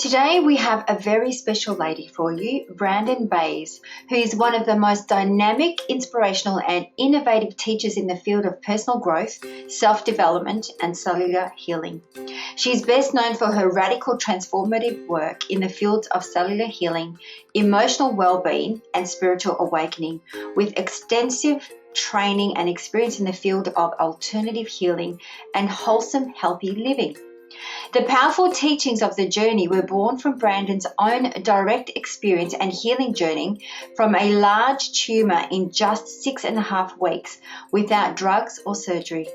Today we have a very special lady for you, Brandon Bays, who is one of the most dynamic, inspirational and innovative teachers in the field of personal growth, self-development and cellular healing. She is best known for her radical transformative work in the fields of cellular healing, emotional well-being and spiritual awakening, with extensive training and experience in the field of alternative healing and wholesome, healthy living. The powerful teachings of the journey were born from Brandon's own direct experience and healing journey from a large tumor in just 6.5 weeks without drugs or surgery.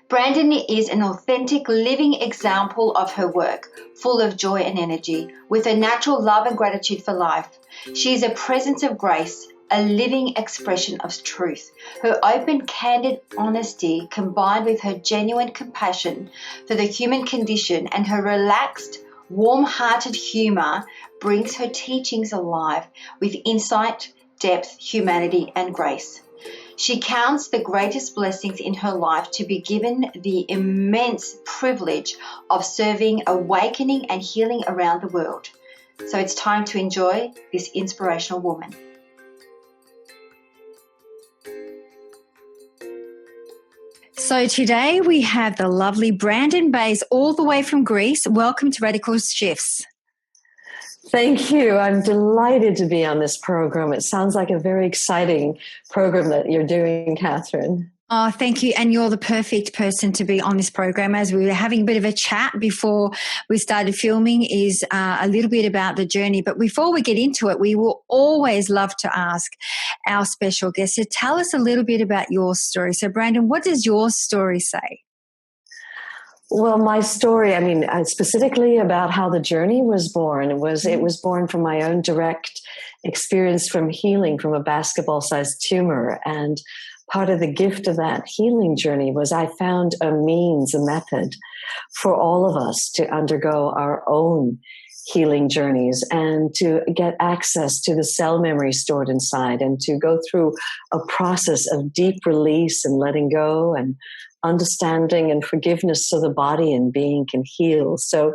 Brandon is an authentic living example of her work, full of joy and energy, with a natural love and gratitude for life. She is a presence of grace, a living expression of truth. Her open, candid honesty, combined with her genuine compassion for the human condition and her relaxed, warm-hearted humor, brings her teachings alive with insight, depth, humanity, and grace. She counts the greatest blessings in her life to be given the immense privilege of serving, awakening, and healing around the world. So it's time to enjoy this inspirational woman. So today we have the lovely Brandon Bays all the way from Greece. Welcome to Radical Shifts. Thank you. I'm delighted to be on this program. It sounds like a very exciting program that you're doing, Catherine. Oh, thank you. And you're the perfect person to be on this program. As we were having a bit of a chat before we started filming, is a little bit about the journey. But before we get into it, we will always love to ask our special guest to tell us a little bit about your story. So, Brandon, what does your story say? Well, my story, specifically about how the journey was born, it was born from my own direct experience from healing from a basketball-sized tumor. And part of the gift of that healing journey was I found a method for all of us to undergo our own healing journeys and to get access to the cell memory stored inside and to go through a process of deep release and letting go and understanding and forgiveness so the body and being can heal. So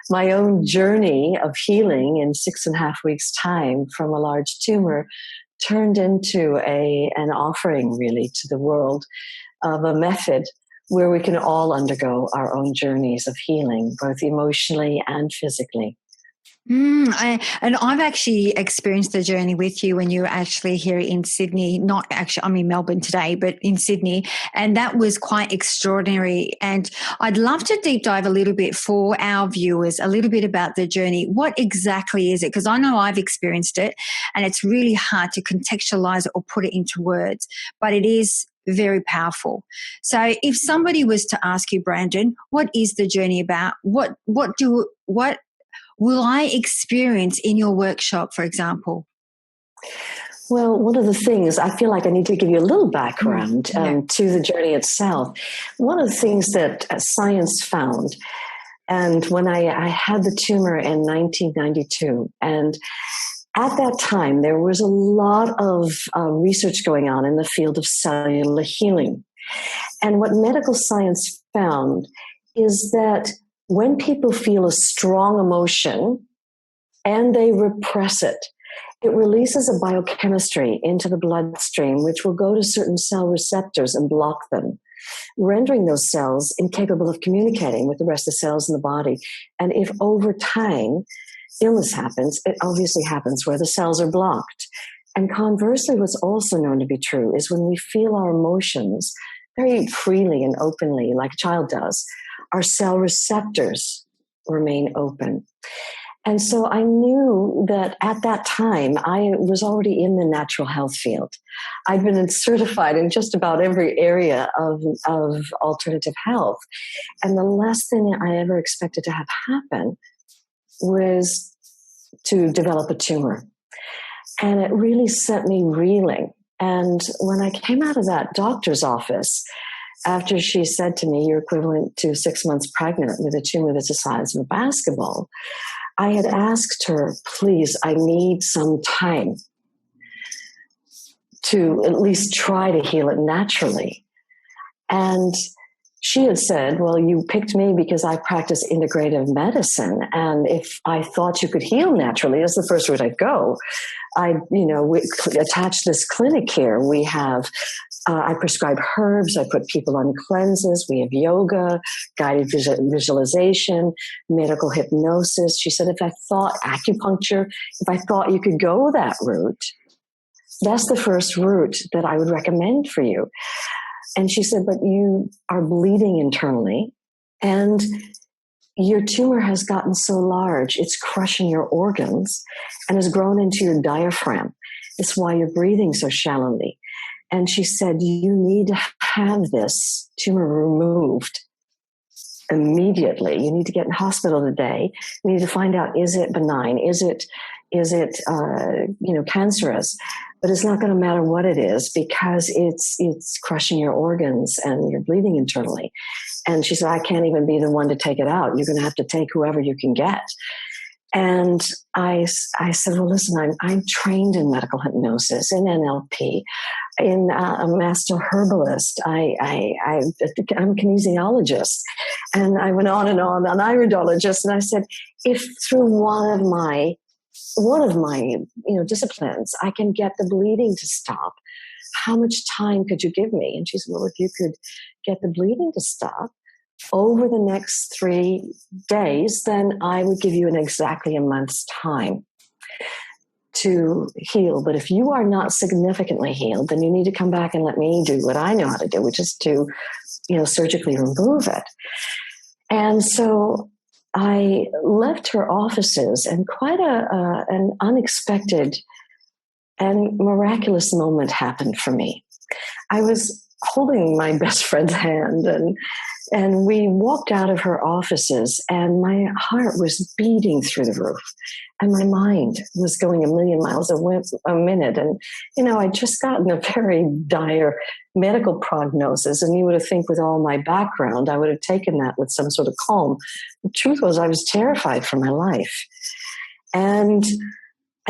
my own journey of healing in 6.5 weeks' time from a large tumor turned into an offering really to the world of a method where we can all undergo our own journeys of healing, both emotionally and physically. I've actually experienced the journey with you when you were actually here in Sydney, I'm in Melbourne today, but in Sydney, and that was quite extraordinary. And I'd love to deep dive a little bit for our viewers, a little bit about the journey. What exactly is it? Because I know I've experienced it and it's really hard to contextualize it or put it into words, but it is very powerful. So if somebody was to ask you, Brandon, what is the journey about? What will I experience in your workshop, for example? Well, one of the things, I feel like I need to give you a little background to the journey itself. One of the things that science found, and when I had the tumor in 1992, and at that time there was a lot of research going on in the field of cellular healing. And what medical science found is that when people feel a strong emotion and they repress it, it releases a biochemistry into the bloodstream, which will go to certain cell receptors and block them, rendering those cells incapable of communicating with the rest of the cells in the body. And if over time illness happens, it obviously happens where the cells are blocked. And conversely, what's also known to be true is when we feel our emotions very freely and openly, like a child does, our cell receptors remain open. And so I knew that at that time, I was already in the natural health field. I'd been certified in just about every area of alternative health. And the last thing I ever expected to have happen was to develop a tumor. And it really sent me reeling. And when I came out of that doctor's office, after she said to me, you're equivalent to 6 months pregnant with a tumor that's the size of a basketball, I had asked her, please, I need some time to at least try to heal it naturally. And she had said, well, you picked me because I practice integrative medicine. And if I thought you could heal naturally, that's the first route I'd go. We attach this clinic here. We have, I prescribe herbs. I put people on cleanses. We have yoga, guided visualization, medical hypnosis. She said, if I thought acupuncture, if I thought you could go that route, that's the first route that I would recommend for you. And she said, but you are bleeding internally and your tumor has gotten so large, it's crushing your organs and has grown into your diaphragm. It's why you're breathing so shallowly. And she said, you need to have this tumor removed immediately. You need to get in hospital today. You need to find out, is it benign? Is it cancerous? But it's not going to matter what it is because it's crushing your organs and you're bleeding internally. And she said, I can't even be the one to take it out. You're going to have to take whoever you can get. And I said, well, listen, I'm trained in medical hypnosis, in NLP, in a master herbalist. I'm a kinesiologist. And I went on, an iridologist. And I said, if through one of my disciplines, I can get the bleeding to stop, how much time could you give me? And she said, well, if you could get the bleeding to stop over the next 3 days, then I would give you in exactly a month's time to heal. But if you are not significantly healed, then you need to come back and let me do what I know how to do, which is to, surgically remove it. And so I left her offices, and quite an unexpected and miraculous moment happened for me. I was holding my best friend's hand, and we walked out of her offices, and my heart was beating through the roof, and my mind was going a million miles a minute. And, I'd just gotten a very dire medical prognosis, and you would have think with all my background, I would have taken that with some sort of calm. The truth was I was terrified for my life. And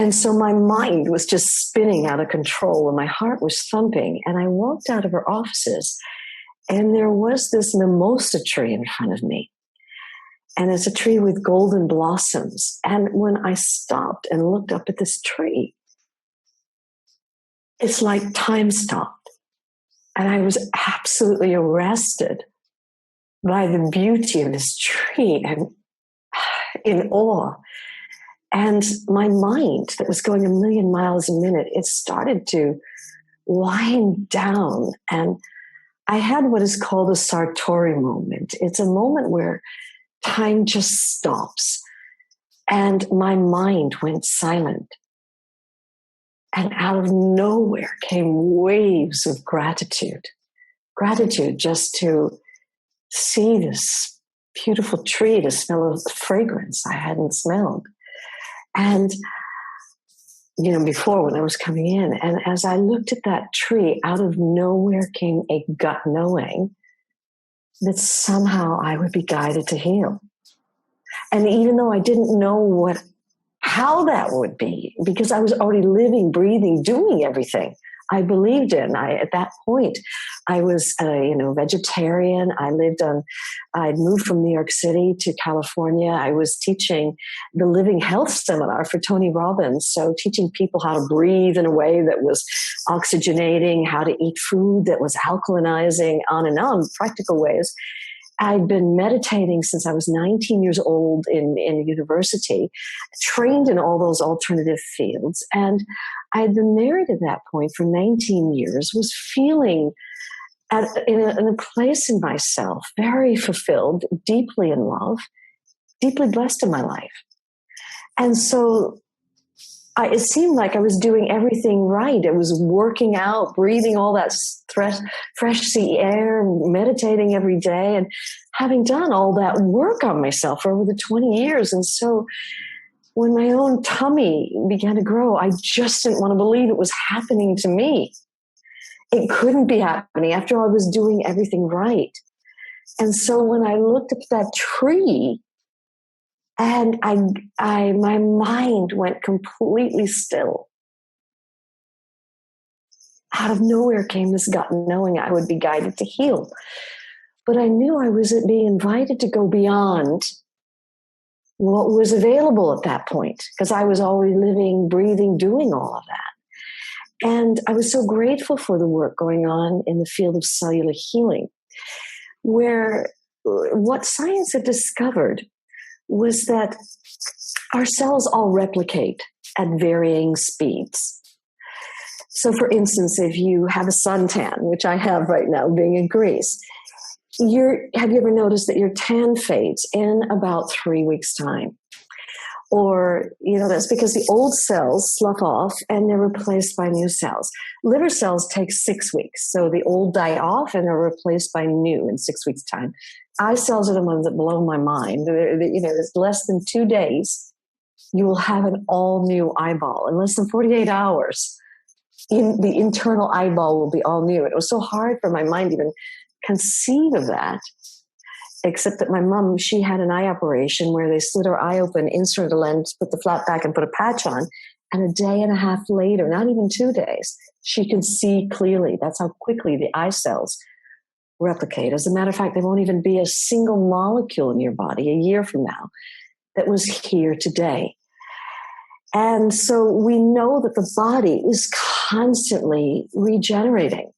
so my mind was just spinning out of control, and my heart was thumping. And I walked out of her offices, and there was this mimosa tree in front of me. And it's a tree with golden blossoms. And when I stopped and looked up at this tree, it's like time stopped. And I was absolutely arrested by the beauty of this tree and in awe. And my mind that was going a million miles a minute, it started to wind down. And I had what is called a Sartori moment. It's a moment where time just stops. And my mind went silent. And out of nowhere came waves of gratitude. Gratitude just to see this beautiful tree, to smell of fragrance I hadn't smelled. And, before when I was coming in, and as I looked at that tree, out of nowhere came a gut knowing that somehow I would be guided to heal. And even though I didn't know how that would be, because I was already living, breathing, doing everything I believed in. At that point, I was, vegetarian. I'd moved from New York City to California. I was teaching the Living Health Seminar for Tony Robbins. So teaching people how to breathe in a way that was oxygenating, how to eat food that was alkalinizing, on, practical ways. I'd been meditating since I was 19 years old in university, trained in all those alternative fields. And I had been married at that point for 19 years, was feeling in a place in myself, very fulfilled, deeply in love, deeply blessed in my life. And so it seemed like I was doing everything right. I was working out, breathing all that fresh sea air, meditating every day, and having done all that work on myself for over the 20 years. And so when my own tummy began to grow, I just didn't want to believe it was happening to me. It couldn't be happening after I was doing everything right. And so when I looked at that tree, and my mind went completely still. Out of nowhere came this gut knowing I would be guided to heal. But I knew I was being invited to go beyond what was available at that point, because I was already living, breathing, doing all of that. And I was so grateful for the work going on in the field of cellular healing, where what science had discovered was that our cells all replicate at varying speeds. So, for instance, if you have a suntan, which I have right now being in Greece, have you ever noticed that your tan fades in about 3 weeks' time? Or, that's because the old cells slough off and they're replaced by new cells. Liver cells take 6 weeks. So the old die off and are replaced by new in 6 weeks' time. Eye cells are the ones that blow my mind. It's less than 2 days, you will have an all new eyeball. In less than 48 hours, the internal eyeball will be all new. It was so hard for my mind to even conceive of that, except that my mom, she had an eye operation where they slit her eye open, inserted a lens, put the flap back and put a patch on. And a day and a half later, not even 2 days, she could see clearly. That's how quickly the eye cells replicate. As a matter of fact, there won't even be a single molecule in your body a year from now that was here today. And so we know that the body is constantly regenerating.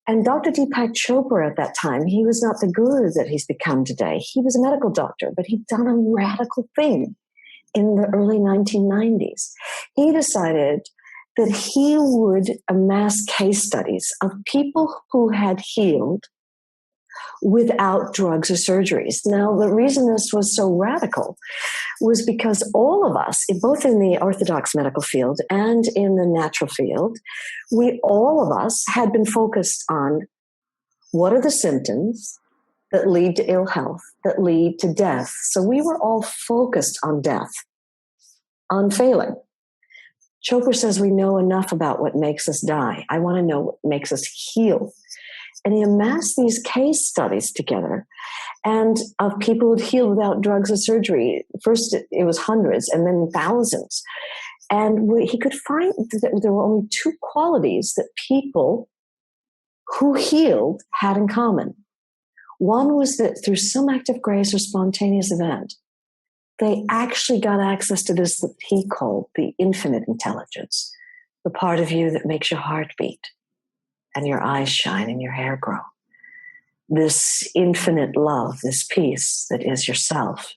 And Dr. Deepak Chopra at that time, he was not the guru that he's become today. He was a medical doctor, but he'd done a radical thing in the early 1990s. He decided that he would amass case studies of people who had healed without drugs or surgeries. Now, the reason this was so radical was because all of us, both in the orthodox medical field and in the natural field, all of us had been focused on what are the symptoms that lead to ill health, that lead to death. So we were all focused on death, on failing. Chopra says we know enough about what makes us die. I want to know what makes us heal. And he amassed these case studies together and of people who'd healed without drugs or surgery. First, it was hundreds and then thousands. And he could find that there were only 2 qualities that people who healed had in common. One was that through some act of grace or spontaneous event, they actually got access to this that he called the infinite intelligence, the part of you that makes your heart beat and your eyes shine and your hair grow. This infinite love, this peace that is yourself.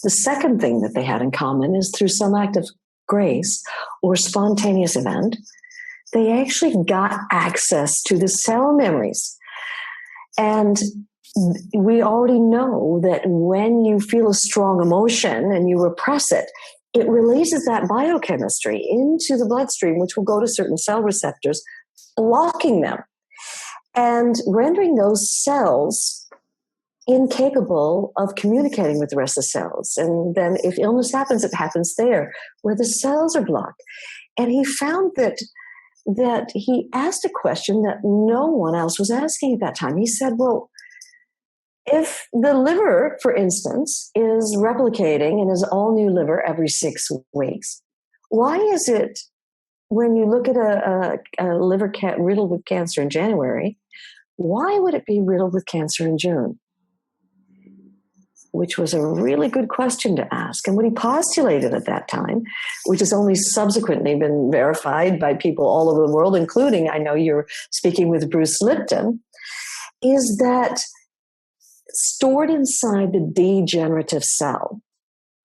The second thing that they had in common is through some act of grace or spontaneous event, they actually got access to the cell memories. And we already know that when you feel a strong emotion and you repress it, it releases that biochemistry into the bloodstream, which will go to certain cell receptors, blocking them and rendering those cells incapable of communicating with the rest of the cells. And then if illness happens, it happens there where the cells are blocked. And he found that he asked a question that no one else was asking at that time. He said, well, if the liver, for instance, is replicating and is all new liver every 6 weeks, why is it when you look at a liver riddled with cancer in January, why would it be riddled with cancer in June? Which was a really good question to ask. And what he postulated at that time, which has only subsequently been verified by people all over the world, including, I know you're speaking with Bruce Lipton, is that stored inside the degenerative cell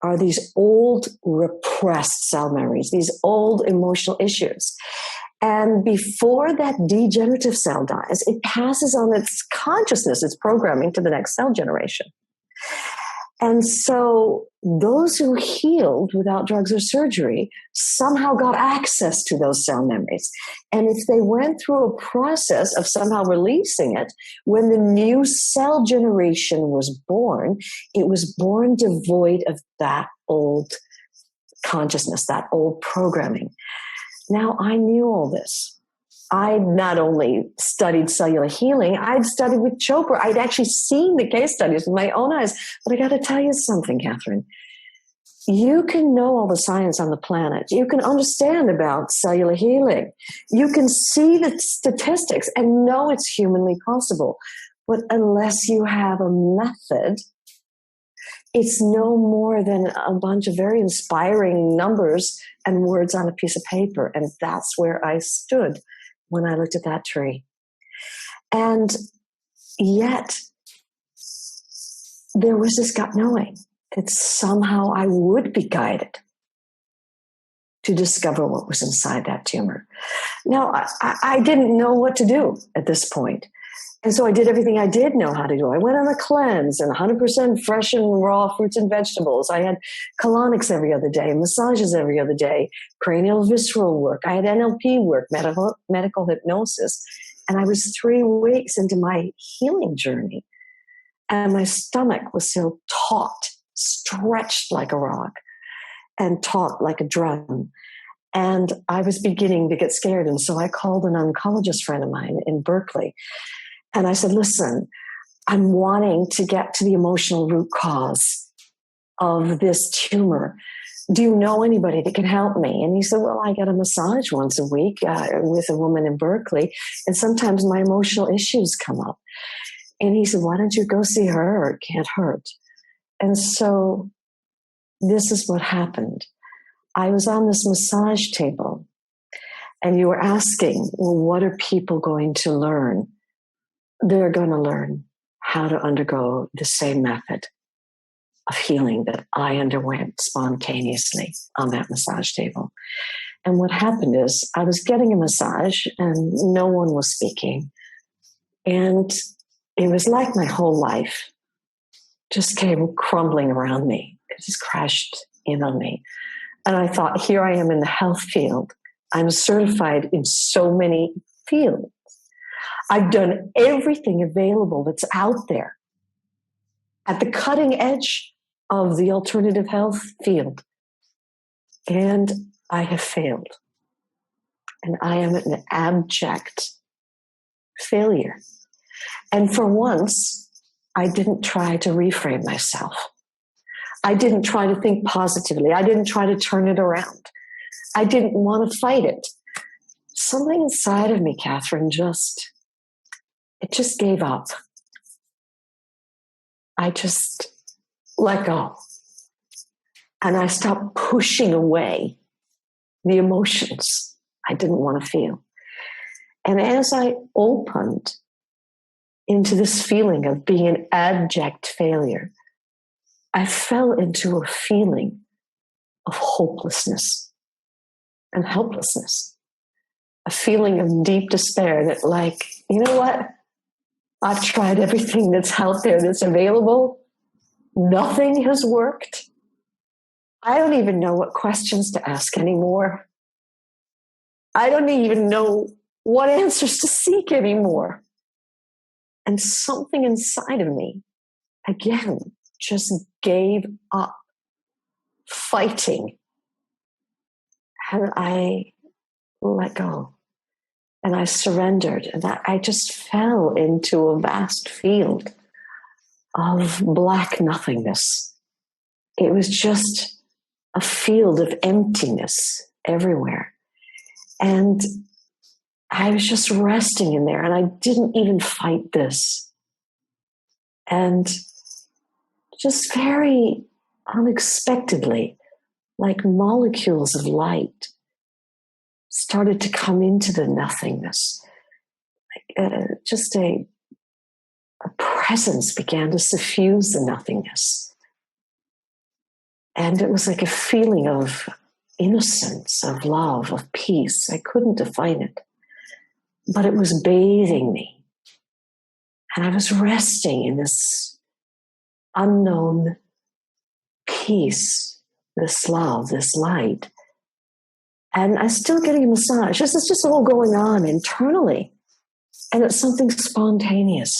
are these old repressed cell memories, these old emotional issues. And before that degenerative cell dies, it passes on its consciousness, its programming to the next cell generation. And so those who healed without drugs or surgery somehow got access to those cell memories. And if they went through a process of somehow releasing it, when the new cell generation was born, it was born devoid of that old consciousness, that old programming. Now, I knew all this. I not only studied cellular healing, I'd studied with Chopra. I'd actually seen the case studies with my own eyes. But I got to tell you something, Catherine. You can know all the science on the planet. You can understand about cellular healing. You can see the statistics and know it's humanly possible. But unless you have a method, it's no more than a bunch of very inspiring numbers and words on a piece of paper. And that's where I stood when I looked at that tree. And yet, there was this gut knowing that somehow I would be guided to discover what was inside that tumor. Now, I didn't know what to do at this point. And so I did everything I did know how to do. I went on a cleanse and 100% fresh and raw fruits and vegetables. I had colonics every other day, massages every other day, cranial visceral work. I had NLP work, medical hypnosis. And I was 3 weeks into my healing journey. And my stomach was still taut, stretched like a rock, and taut like a drum. And I was beginning to get scared. And so I called an oncologist friend of mine in Berkeley. And I said, listen, I'm wanting to get to the emotional root cause of this tumor. Do you know anybody that can help me? And he said, well, I get a massage once a week with a woman in Berkeley. And sometimes my emotional issues come up. And he said, why don't you go see her, or it can't hurt? And so this is what happened. I was on this massage table, and you were asking, well, what are people going to learn? They're going to learn how to undergo the same method of healing that I underwent spontaneously on that massage table. And what happened is I was getting a massage and no one was speaking. And it was like my whole life just came crumbling around me. It just crashed in on me. And I thought, here I am in the health field. I'm certified in so many fields. I've done everything available that's out there at the cutting edge of the alternative health field. And I have failed. And I am an abject failure. And for once, I didn't try to reframe myself. I didn't try to think positively. I didn't try to turn it around. I didn't want to fight it. Something inside of me, Catherine, it just gave up. I just let go. And I stopped pushing away the emotions I didn't want to feel. And as I opened into this feeling of being an abject failure, I fell into a feeling of hopelessness and helplessness, a feeling of deep despair that, like, you know what? I've tried everything that's out there that's available. Nothing has worked. I don't even know what questions to ask anymore. I don't even know what answers to seek anymore. And something inside of me, again, just gave up fighting. And I let go. And I surrendered. And I just fell into a vast field of black nothingness. It was just a field of emptiness everywhere. And I was just resting in there, and I didn't even fight this. And just very unexpectedly, like molecules of light started to come into the nothingness. Just a presence began to suffuse the nothingness. And it was like a feeling of innocence, of love, of peace. I couldn't define it, but it was bathing me. And I was resting in this unknown peace, this love, this light. And I'm still getting a massage. This is just all going on internally. And it's something spontaneous.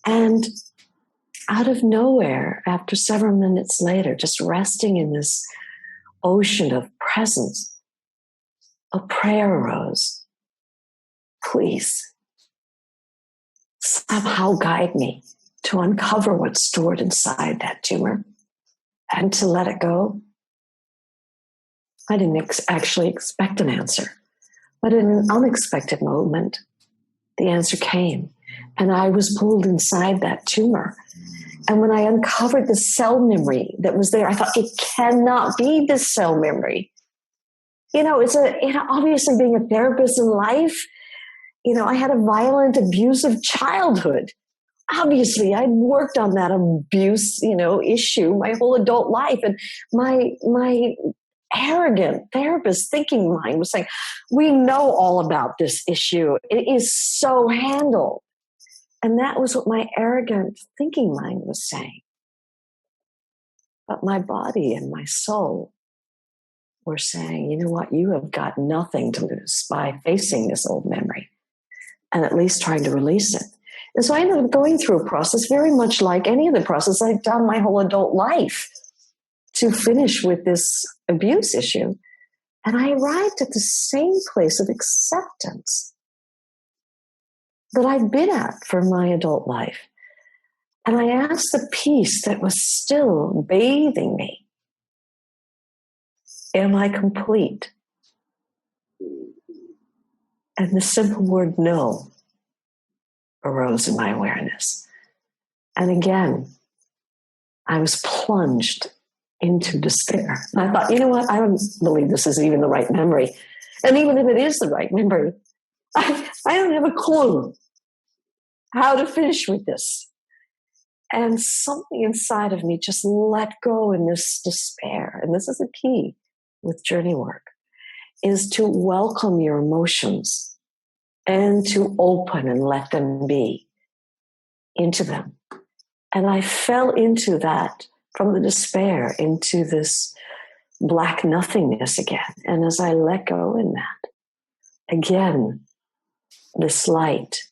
And out of nowhere, after several minutes later, just resting in this ocean of presence, a prayer arose. Please, somehow guide me to uncover what's stored inside that tumor and to let it go. I didn't actually expect an answer, but in an unexpected moment, the answer came. And I was pulled inside that tumor. And when I uncovered the cell memory that was there, I thought, it cannot be this cell memory. Obviously being a therapist in life, I had a violent, abusive childhood. Obviously, I'd worked on that abuse, issue my whole adult life. And my arrogant therapist thinking mind was saying, we know all about this issue. It is so handled. And that was what my arrogant thinking mind was saying. But my body and my soul were saying, you know what, you have got nothing to lose by facing this old memory and at least trying to release it. And so I ended up going through a process very much like any other process I'd done my whole adult life to finish with this abuse issue. And I arrived at the same place of acceptance that I'd been at for my adult life. And I asked the peace that was still bathing me, am I complete? And the simple word no arose in my awareness. And again, I was plunged into despair. And I thought, you know what? I don't believe this is even the right memory. And even if it is the right memory, I don't have a clue how to finish with this. And something inside of me just let go in this despair. And this is the key with journey work, is to welcome your emotions and to open and let them be into them. And I fell into that, from the despair into this black nothingness again. And as I let go in that, again, this light,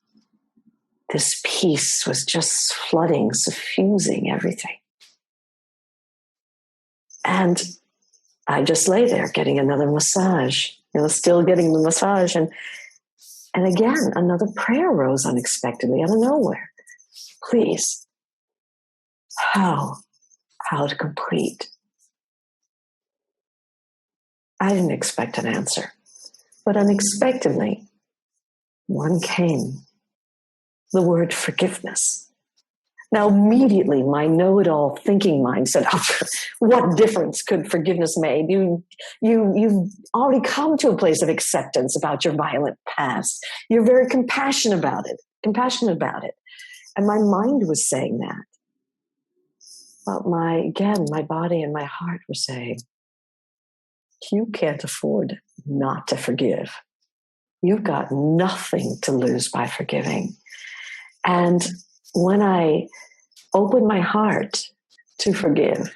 this peace was just flooding, suffusing everything. And I just lay there getting another massage, still getting the massage. And again, another prayer rose unexpectedly out of nowhere. Please, how to complete? I didn't expect an answer, but unexpectedly, one came. The word forgiveness. Now, immediately, my know-it-all thinking mind said, oh, what difference could forgiveness make? You've already come to a place of acceptance about your violent past. You're very compassionate about it. And my mind was saying that. But my body and my heart were saying, you can't afford not to forgive. You've got nothing to lose by forgiving. And when I opened my heart to forgive,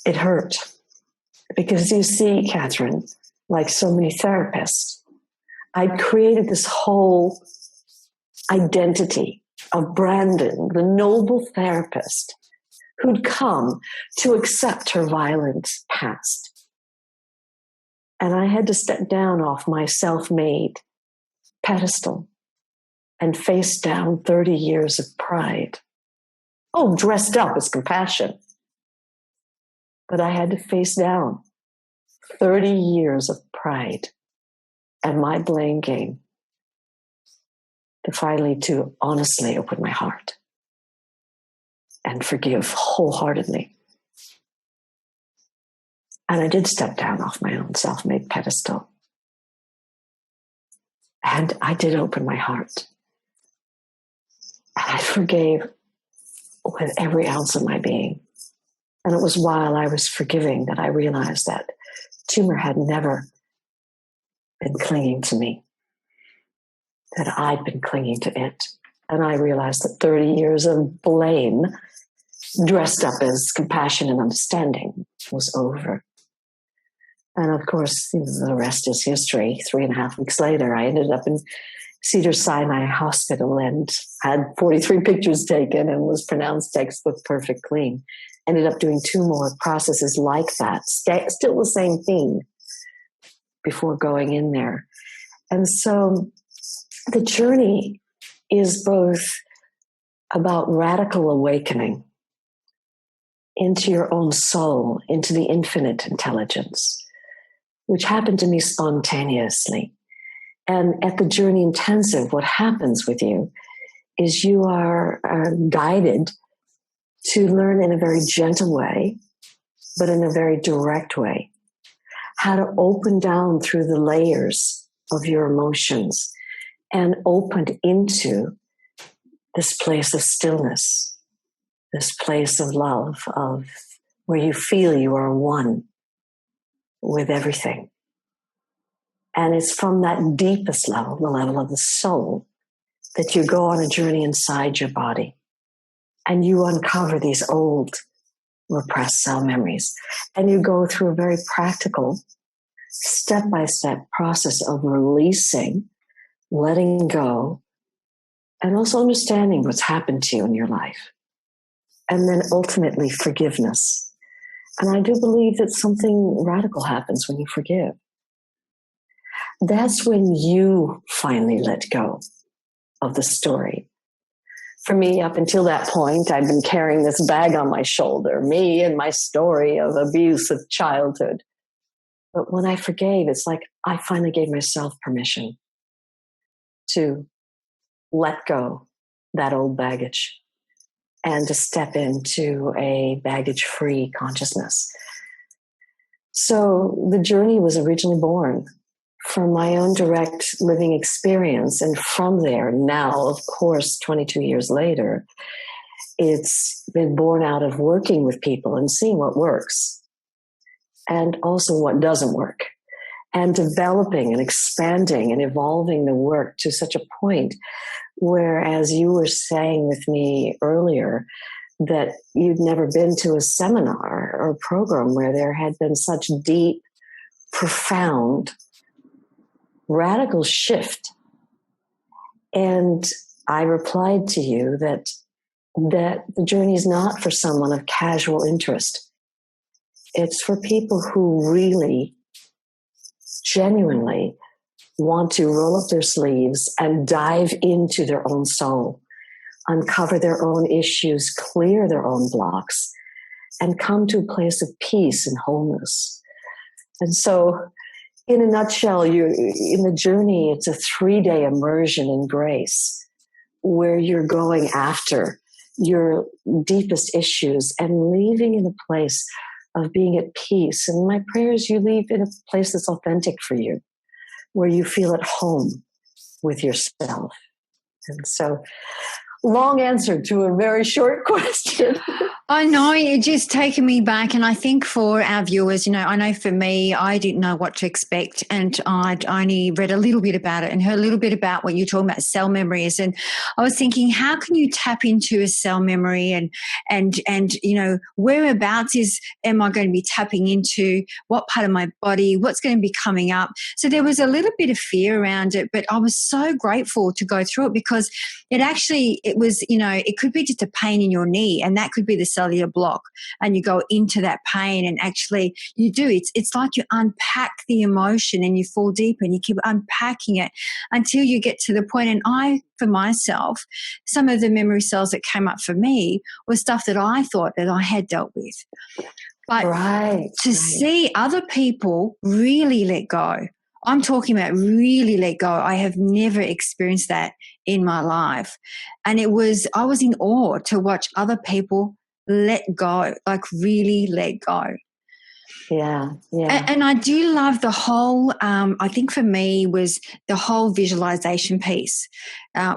it hurt. Because you see, Catherine, like so many therapists, I'd created this whole identity of Brandon, the noble therapist who'd come to accept her violent past. And I had to step down off my self-made pedestal and face down 30 years of pride. Oh, dressed up as compassion. But I had to face down 30 years of pride and my blame game to honestly open my heart and forgive wholeheartedly. And I did step down off my own self-made pedestal. And I did open my heart. And I forgave with every ounce of my being. And it was while I was forgiving that I realized that tumor had never been clinging to me, that I'd been clinging to it. And I realized that 30 years of blame dressed up as compassion and understanding was over. And of course, the rest is history. 3.5 weeks later, I ended up in Cedars-Sinai Hospital and had 43 pictures taken and was pronounced textbook perfect clean. Ended up doing 2 more processes like that, still the same thing before going in there. And so the journey is both about radical awakening into your own soul, into the infinite intelligence, which happened to me spontaneously. And at the Journey Intensive, what happens with you is you are guided to learn in a very gentle way, but in a very direct way, how to open down through the layers of your emotions and open into this place of stillness, this place of love, of where you feel you are one with everything. And it's from that deepest level, the level of the soul, that you go on a journey inside your body and you uncover these old repressed cell memories. And you go through a very practical, step-by-step process of releasing, letting go, and also understanding what's happened to you in your life. And then ultimately forgiveness. And I do believe that something radical happens when you forgive. That's when you finally let go of the story. For me, up until that point, I've been carrying this bag on my shoulder, me and my story of abuse of childhood. But when I forgave, it's like I finally gave myself permission to let go that old baggage and to step into a baggage-free consciousness. So the journey was originally born from my own direct living experience. And from there, now, of course, 22 years later, it's been born out of working with people and seeing what works and also what doesn't work, and developing and expanding and evolving the work to such a point where, as you were saying with me earlier, that you'd never been to a seminar or program where there had been such deep, profound, radical shift. And I replied to you that the journey is not for someone of casual interest. It's for people who really, genuinely want to roll up their sleeves and dive into their own soul, uncover their own issues, clear their own blocks, and come to a place of peace and wholeness. And so, in a nutshell, in the journey, it's a 3-day immersion in grace where you're going after your deepest issues and leaving in a place of being at peace. And my prayer is you leave in a place that's authentic for you, where you feel at home with yourself. And so, long answer to a very short question. I know, it's just taken me back. And I think for our viewers, I know for me, I didn't know what to expect. And I'd only read a little bit about it and heard a little bit about what you're talking about, cell memories. And I was thinking, how can you tap into a cell memory and whereabouts am I going to be tapping into? What part of my body? What's going to be coming up? So there was a little bit of fear around it, but I was so grateful to go through it because it was, it could be just a pain in your knee, and that could be the cellular block, and you go into that pain, and actually you do. It's like you unpack the emotion and you fall deeper and you keep unpacking it until you get to the point. And I, for myself, some of the memory cells that came up for me was stuff that I thought that I had dealt with. But to see other people really let go, I'm talking about really let go. I have never experienced that in my life. And I was in awe to watch other people let go, like really let go. Yeah. And I do love the whole, I think for me was the whole visualization piece,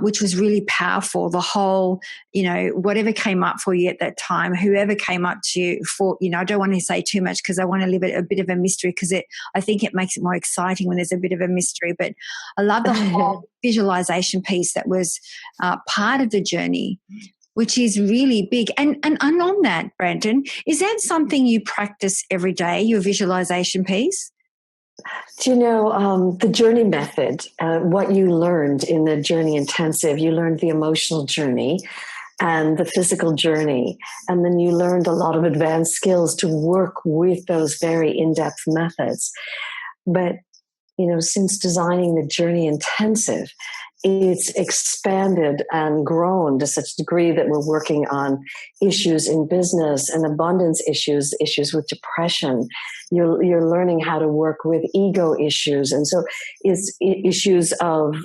which was really powerful. The whole, whatever came up for you at that time, whoever came up to you for, I don't want to say too much because I want to leave it a bit of a mystery because I think it makes it more exciting when there's a bit of a mystery. But I love the whole visualization piece that was part of the journey, which is really big. And on that, Brandon, is that something you practice every day, your visualization piece? Do you know the journey method, what you learned in the Journey Intensive, you learned the emotional journey and the physical journey, and then you learned a lot of advanced skills to work with those very in-depth methods. But, since designing the Journey Intensive, it's expanded and grown to such a degree that we're working on issues in business and abundance issues, issues with depression. You're learning how to work with ego issues. And so it's issues of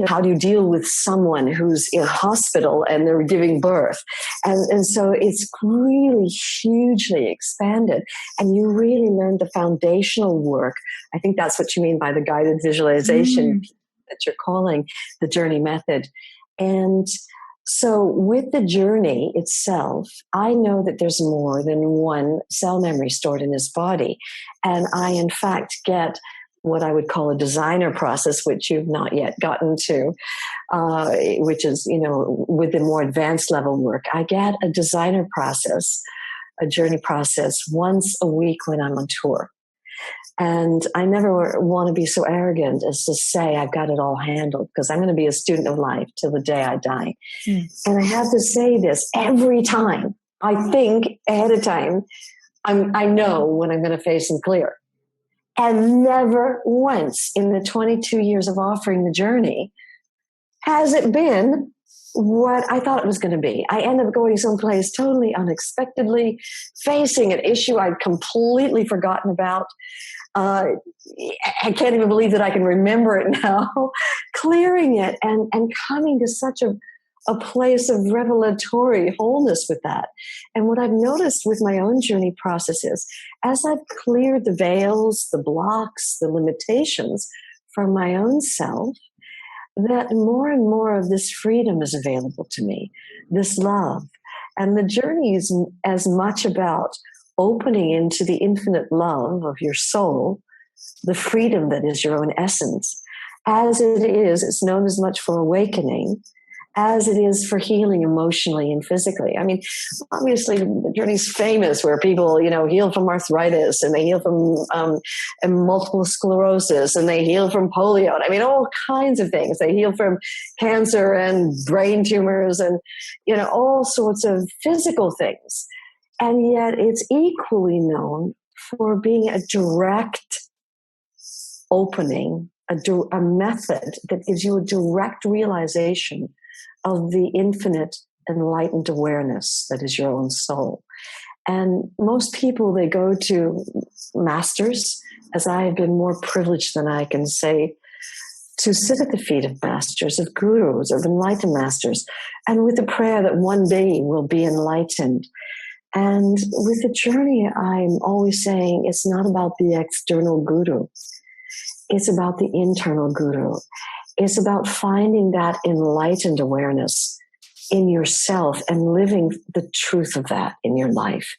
how do you deal with someone who's in hospital and they're giving birth? And so it's really hugely expanded. And you really learn the foundational work. I think that's what you mean by the guided visualization that you're calling the journey method. And so with the journey itself, I know that there's more than one cell memory stored in this body. And I, in fact, get what I would call a designer process, which you've not yet gotten to, which is, with the more advanced level work. I get a designer process, a journey process once a week when I'm on tour. And I never want to be so arrogant as to say I've got it all handled, because I'm going to be a student of life till the day I die. And I have to say this every time. I think ahead of time, I know when I'm going to face and clear. And never once in the 22 years of offering the journey has it been what I thought it was going to be. I end up going someplace totally unexpectedly, facing an issue I'd completely forgotten about. I can't even believe that I can remember it now, clearing it and coming to such a place of revelatory wholeness with that. And what I've noticed with my own journey processes, as I've cleared the veils, the blocks, the limitations from my own self, that more and more of this freedom is available to me, this love. And the journey is as much about opening into the infinite love of your soul, the freedom that is your own essence, as it is, it's known as much for awakening, as it is for healing emotionally and physically. I mean, obviously, the journey's famous where people, heal from arthritis, and they heal from multiple sclerosis, and they heal from polio. I mean, all kinds of things. They heal from cancer and brain tumors and, all sorts of physical things. And yet it's equally known for being a direct opening, a method that gives you a direct realization of the infinite enlightened awareness that is your own soul. And most people, they go to masters, as I have been more privileged than I can say, to sit at the feet of masters, of gurus, of enlightened masters, and with the prayer that one day will be enlightened. And with the journey, I'm always saying it's not about the external guru. It's about the internal guru. It's about finding that enlightened awareness in yourself and living the truth of that in your life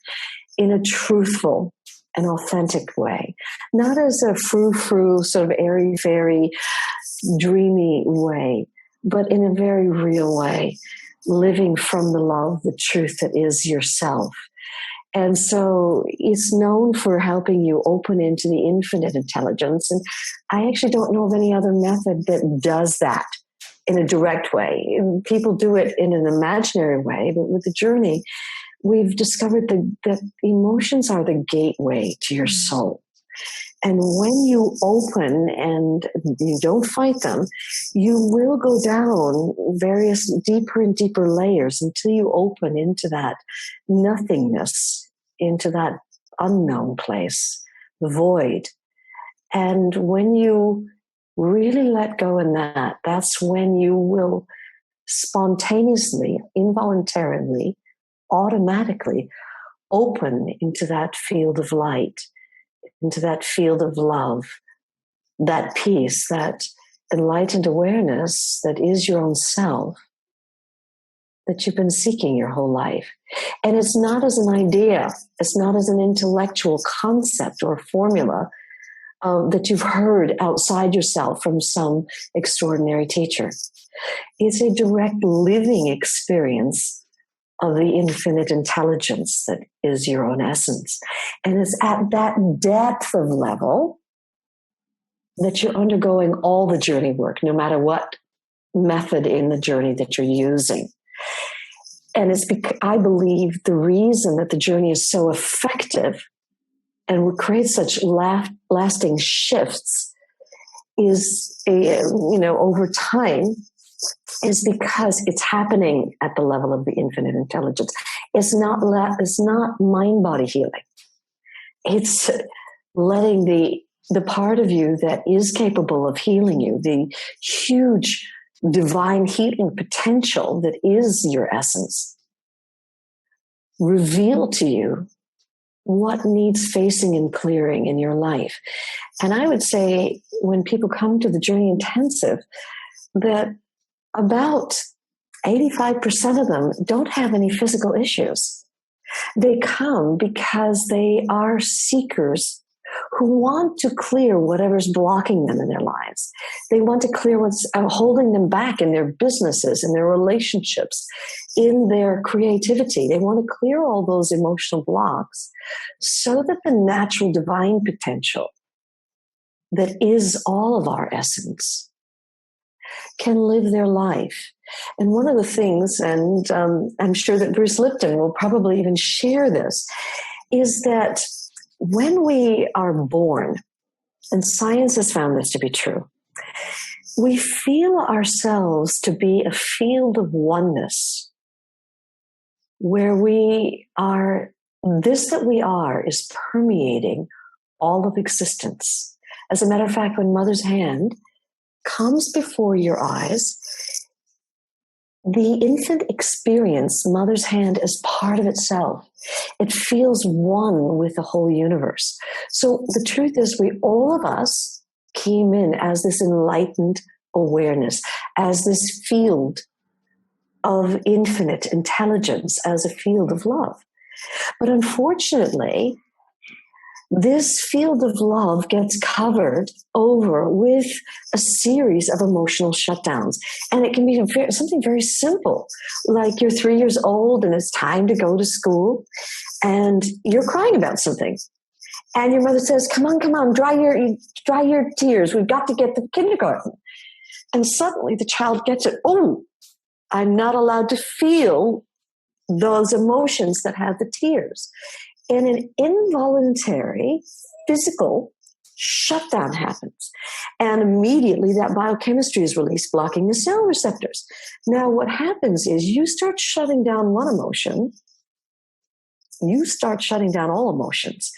in a truthful and authentic way. Not as a frou-frou, sort of airy-fairy, dreamy way, but in a very real way, living from the love, the truth that is yourself. And so it's known for helping you open into the infinite intelligence. And I actually don't know of any other method that does that in a direct way. People do it in an imaginary way, but with the journey, we've discovered that emotions are the gateway to your soul. And when you open and you don't fight them, you will go down various deeper and deeper layers until you open into that nothingness, into that unknown place, the void. And when you really let go in that, that's when you will spontaneously, involuntarily, automatically open into that field of light, into that field of love, that peace, that enlightened awareness that is your own self that you've been seeking your whole life. And it's not as an idea, it's not as an intellectual concept or formula that you've heard outside yourself from some extraordinary teacher. It's a direct living experience of the infinite intelligence that is your own essence. And it's at that depth of level that you're undergoing all the journey work, no matter what method in the journey that you're using. And it's because I believe the reason that the journey is so effective and will create such lasting shifts is, over time, is because it's happening at the level of the infinite intelligence. It's not mind-body healing. It's letting the part of you that is capable of healing you, the huge divine healing potential that is your essence, reveal to you what needs facing and clearing in your life. And I would say when people come to the Journey Intensive, that about 85% of them don't have any physical issues. They come because they are seekers who want to clear whatever's blocking them in their lives. They want to clear what's holding them back in their businesses, in their relationships, in their creativity. They want to clear all those emotional blocks so that the natural divine potential that is all of our essence can live their life. And one of the things, and I'm sure that Bruce Lipton will probably even share this, is that when we are born, and science has found this to be true, we feel ourselves to be a field of oneness where we are, this that we are is permeating all of existence. As a matter of fact, when Mother's hand comes before your eyes, the infant experience Mother's hand as part of itself. It feels one with the whole universe. So the truth is, all of us came in as this enlightened awareness, as this field of infinite intelligence, as a field of love. But unfortunately, this field of love gets covered over with a series of emotional shutdowns. And it can be something very simple, like you're 3 years old and it's time to go to school and you're crying about something. And your mother says, come on, dry your tears. We've got to get to kindergarten. And suddenly the child gets it. Oh, I'm not allowed to feel those emotions that have the tears. And an involuntary physical shutdown happens. And immediately that biochemistry is released, blocking the cell receptors. Now, what happens is you start shutting down one emotion, you start shutting down all emotions.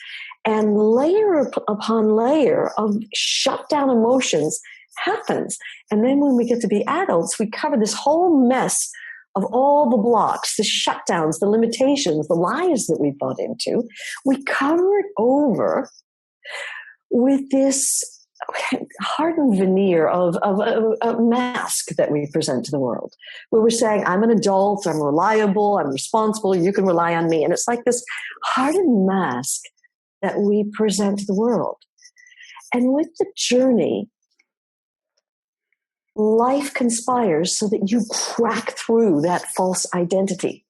And layer upon layer of shutdown emotions happens. And then when we get to be adults, we cover this whole mess of all the blocks, the shutdowns, the limitations, the lies that we bought into. We cover it over with this hardened veneer of a mask that we present to the world, where we're saying, I'm an adult, I'm reliable, I'm responsible, you can rely on me. And it's like this hardened mask that we present to the world. And with the journey, life conspires so that you crack through that false identity.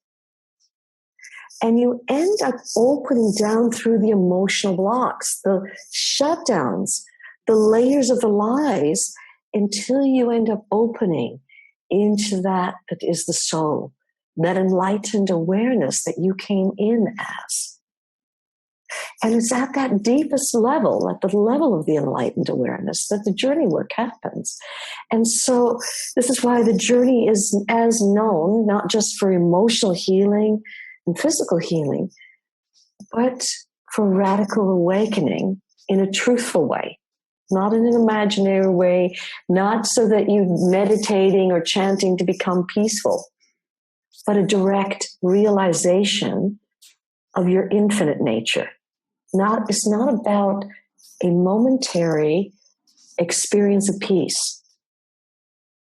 And you end up opening down through the emotional blocks, the shutdowns, the layers of the lies, until you end up opening into that is the soul, that enlightened awareness that you came in as. And it's at that deepest level, at the level of the enlightened awareness, that the journey work happens. And so this is why the journey is as known, not just for emotional healing and physical healing, but for radical awakening in a truthful way, not in an imaginary way, not so that you're meditating or chanting to become peaceful, but a direct realization of your infinite nature. It's not about a momentary experience of peace.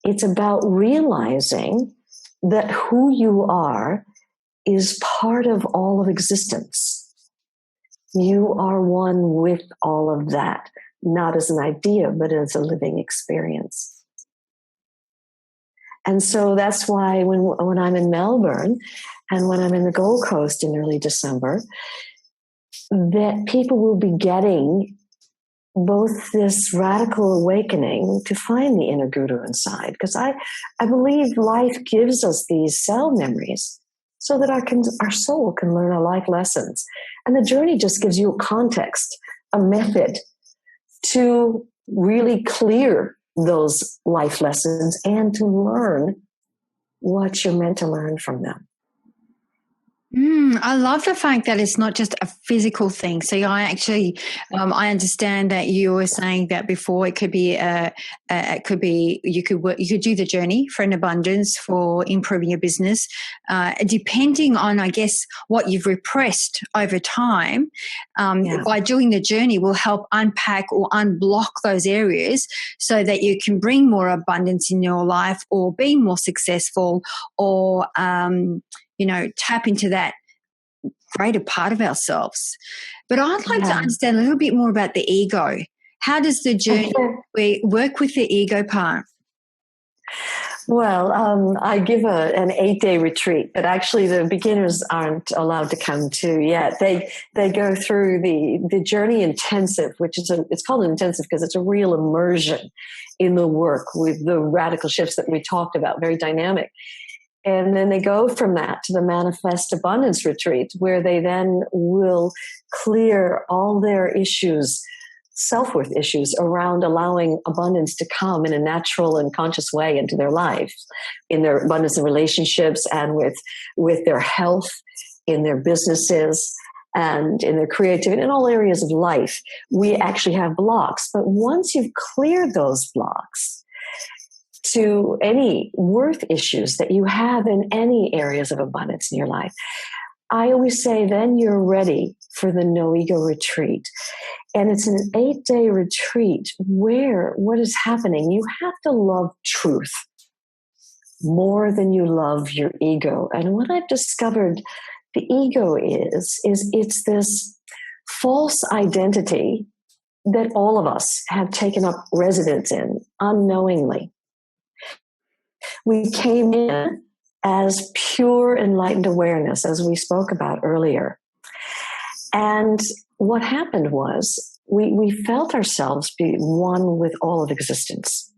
It's about realizing that who you are is part of all of existence. You are one with all of that, not as an idea, but as a living experience. And so that's why when I'm in Melbourne and when I'm in the Gold Coast in early December, that people will be getting both this radical awakening to find the inner guru inside. Because I believe life gives us these cell memories so that our soul can learn our life lessons. And the journey just gives you a context, a method to really clear those life lessons and to learn what you're meant to learn from them. I love the fact that it's not just a physical thing. So I actually, I understand that you were saying that before. It could be, you could do the journey for an abundance, for improving your business, depending on, I guess, what you've repressed over time. By doing the journey, will help unpack or unblock those areas so that you can bring more abundance in your life, or be more successful, or tap into that greater part of ourselves. But I'd like to understand a little bit more about the ego. How does the journey work with the ego part? Well, I give an 8-day retreat, but actually the beginners aren't allowed to come to yet. They go through the journey intensive, which is it's called an intensive because it's a real immersion in the work with the radical shifts that we talked about, very dynamic. And then they go from that to the Manifest Abundance Retreat, where they then will clear all their issues, self-worth issues around allowing abundance to come in a natural and conscious way into their life, in their abundance in relationships and with their health, in their businesses, and in their creativity, in all areas of life. We actually have blocks. But once you've cleared those blocks, to any worth issues that you have in any areas of abundance in your life, I always say then you're ready for the No Ego Retreat. And it's an 8-day retreat where what is happening, you have to love truth more than you love your ego. And what I've discovered the ego is it's this false identity that all of us have taken up residence in unknowingly. We came in as pure enlightened awareness, as we spoke about earlier. And what happened was we felt ourselves be one with all of existence.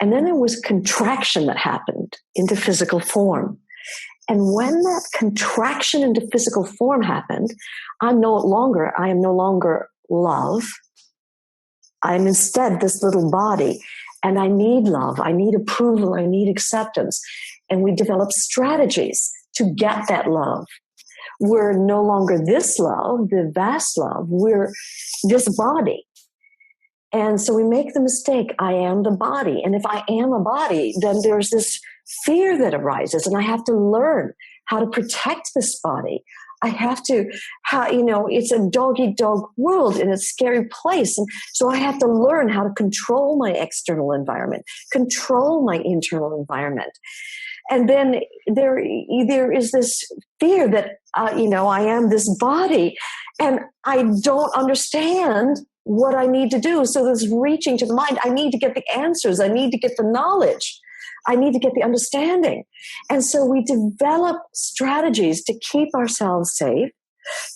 And then there was contraction that happened into physical form. And when that contraction into physical form happened, I am no longer love. I'm instead this little body. And I need love, I need approval, I need acceptance. And we develop strategies to get that love. We're no longer this love, the vast love. We're this body. And so we make the mistake, I am the body. And if I am a body, then there's this fear that arises. And I have to learn how to protect this body. I have to, it's a dog-eat-dog world in a scary place. And so I have to learn how to control my external environment, control my internal environment. And then there is this fear that, I am this body and I don't understand what I need to do. So there's reaching to the mind. I need to get the answers. I need to get the knowledge. I need to get the understanding. And so we develop strategies to keep ourselves safe,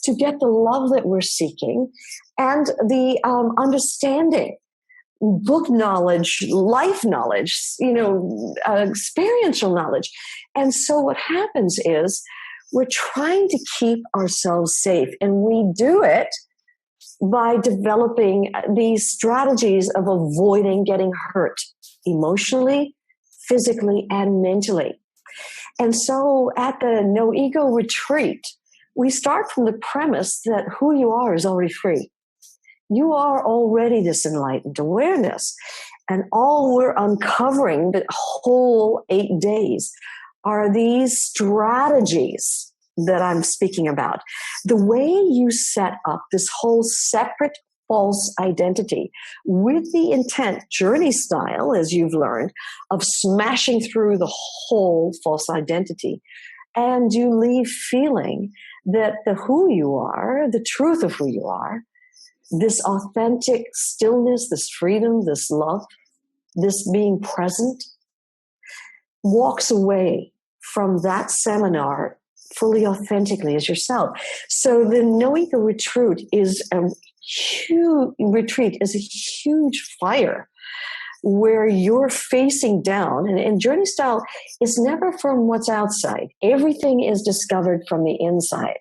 to get the love that we're seeking, and the understanding, book knowledge, life knowledge, experiential knowledge. And so what happens is we're trying to keep ourselves safe. And we do it by developing these strategies of avoiding getting hurt emotionally, physically, and mentally. And so at the No Ego Retreat, we start from the premise that who you are is already free. You are already this enlightened awareness. And all we're uncovering the whole 8 days are these strategies that I'm speaking about. The way you set up this whole separate false identity with the intent, journey style, as you've learned, of smashing through the whole false identity. And you leave feeling that the who you are, the truth of who you are, this authentic stillness, this freedom, this love, this being present, walks away from that seminar fully authentically as yourself. So the No Ego Retreat is a huge fire where you're facing down. And journey style is never from what's outside. Everything is discovered from the inside.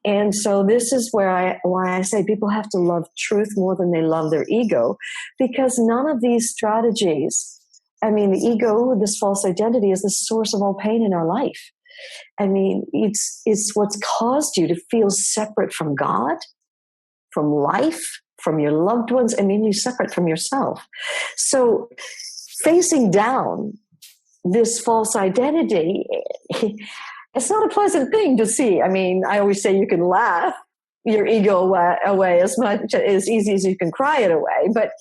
And so this is why I say people have to love truth more than they love their ego, because none of these strategies, I mean, the ego, this false identity, is the source of all pain in our life. I mean, it's what's caused you to feel separate from God, from life, from your loved ones. I mean, you're separate from yourself. So facing down this false identity, it's not a pleasant thing to see. I mean, I always say you can laugh your ego away as easy as you can cry it away, but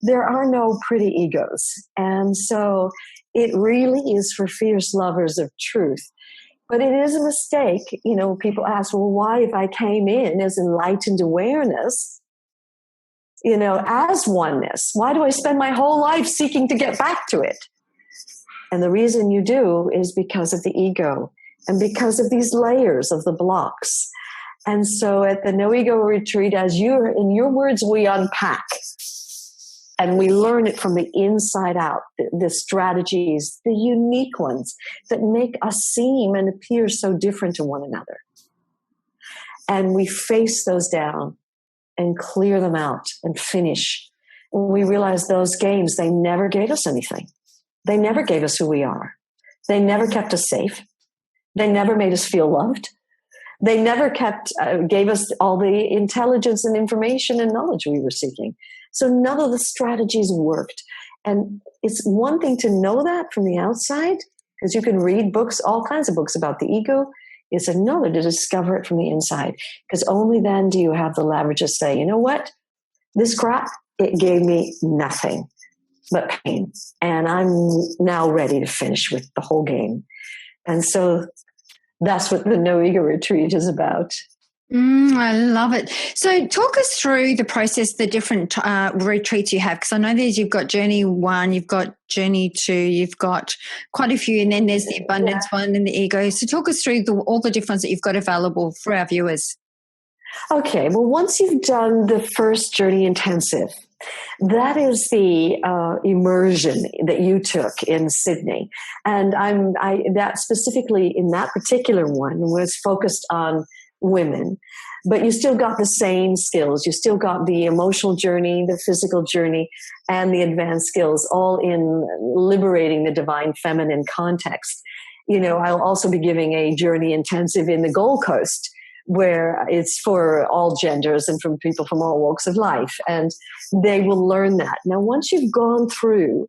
there are no pretty egos. And so it really is for fierce lovers of truth. But it is a mistake. You know, people ask, well, why, if I came in as enlightened awareness, you know, as oneness, why do I spend my whole life seeking to get back to it? And the reason you do is because of the ego and because of these layers of the blocks. And so at the No Ego Retreat, in your words, we unpack and we learn it from the inside out, the strategies, the unique ones that make us seem and appear so different to one another. And we face those down and clear them out and finish. And we realize those games, they never gave us anything. They never gave us who we are. They never kept us safe. They never made us feel loved. They never gave us all the intelligence and information and knowledge we were seeking. So none of the strategies worked. And it's one thing to know that from the outside, because you can read books, all kinds of books about the ego. It's another to discover it from the inside, because only then do you have the leverage to say, you know what, this crap, it gave me nothing but pain. And I'm now ready to finish with the whole game. And so that's what the No Ego Retreat is about. I love it. So talk us through the process, the different retreats you have, because I know you've got Journey 1, you've got Journey 2, you've got quite a few, and then there's the Abundance one and the Ego. So talk us through all the difference that you've got available for our viewers. Okay, well, once you've done the first Journey Intensive, that is the immersion that you took in Sydney. And that specifically in that particular one was focused on women, but you still got the same skills. You still got the emotional journey, the physical journey, and the advanced skills, all in liberating the divine feminine context. You know, I'll also be giving a Journey Intensive in the Gold Coast, where it's for all genders and from people from all walks of life. And they will learn that. Now, once you've gone through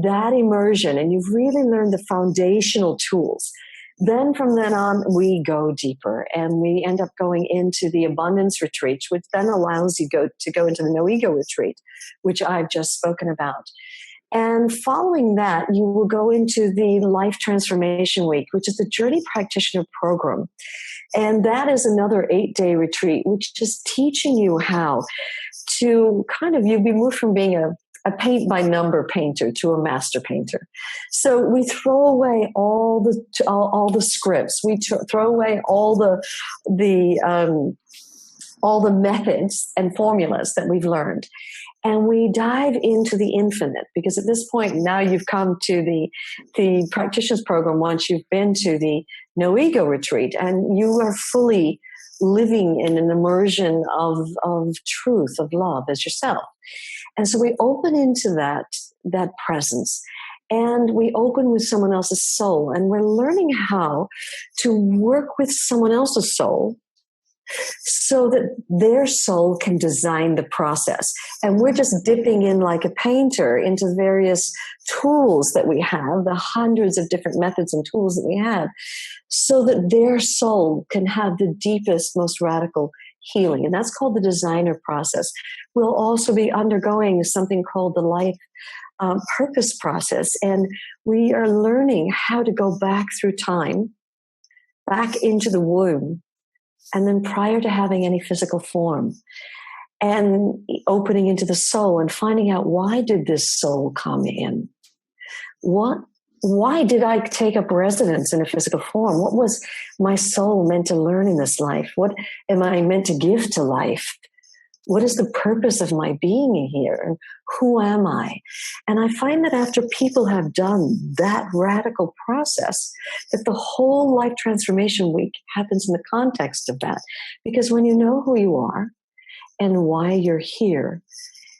that immersion and you've really learned the foundational tools, then from then on, we go deeper and we end up going into the Abundance Retreat, which then allows you to go into the No Ego Retreat, which I've just spoken about. And following that, you will go into the Life Transformation Week, which is the Journey Practitioner Program. And that is another 8-day retreat, which is teaching you how to you'll be moved from being a paint by number painter to a master painter. So we throw away all the scripts. We throw away all the methods and formulas that we've learned. And we dive into the infinite, because at this point now you've come to the practitioners program once you've been to the No Ego Retreat, and you are fully living in an immersion of truth, of love as yourself. And so we open into that presence, and we open with someone else's soul, and we're learning how to work with someone else's soul so that their soul can design the process. And we're just dipping in like a painter into various tools that we have, the hundreds of different methods and tools that we have, so that their soul can have the deepest, most radical healing. And that's called the designer process. We'll also be undergoing something called the life purpose process. And we are learning how to go back through time, back into the womb, and then prior to having any physical form, and opening into the soul and finding out, why did this soul come in? Why did I take up residence in a physical form? What was my soul meant to learn in this life? What am I meant to give to life? What is the purpose of my being here? And who am I? And I find that after people have done that radical process, that the whole life transformation week happens in the context of that. Because when you know who you are and why you're here,